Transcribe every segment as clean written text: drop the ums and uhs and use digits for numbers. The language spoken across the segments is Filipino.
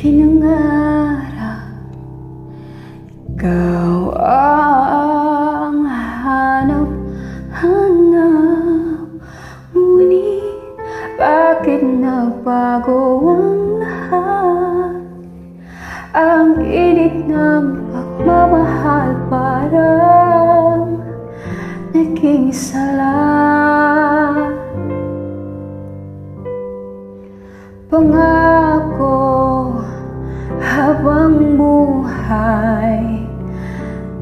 pinangarap. Ikaw ang hanap-hanap, ngunit bakit nagbago ang lahat? Ang init ng pagmamahal parang naging sala. Pangako habang buhay,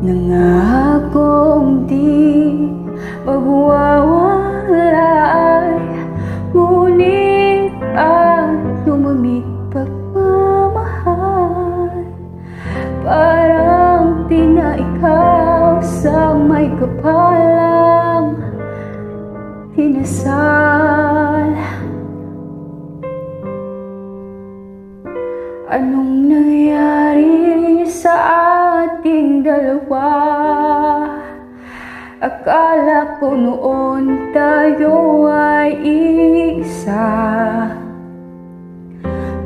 nangakong di magwawalay, ngunit at lumamig pagmamahal, parang di na ikaw sa may kapalang tinasal. Anong nangyari sa ating dalawa? Akala ko noon tayo ay isa.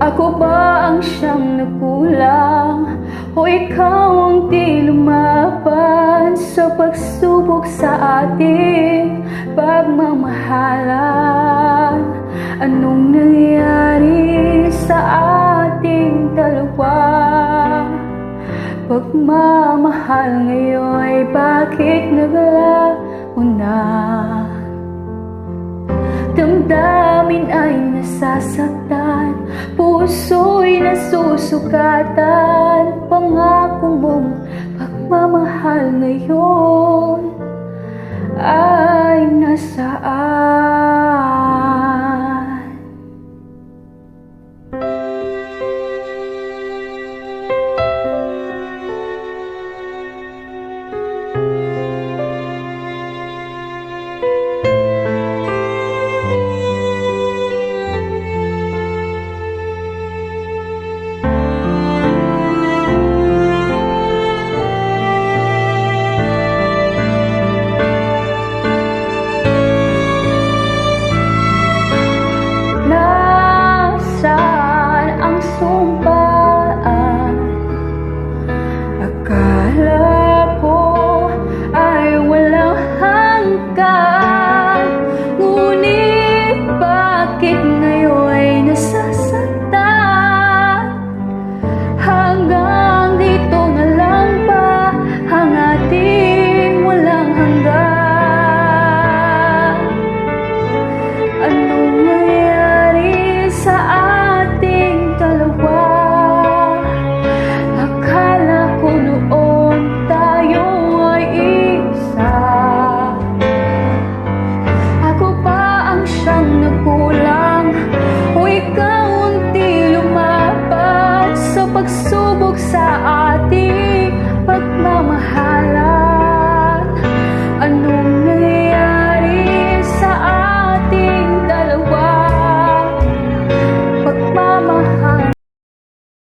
Ako ba ang siyang nagkulang, o ikaw ang di lumaban sa pagsubok sa ating pagmamahalan? Anong nangyari sa ating dalawa? Pagmamahal ngayon, bakit naglaho na? Damdamin ay nasasaktan, puso'y nasusukatan. Pangako mong pagmamahal ngayon ay nasaan?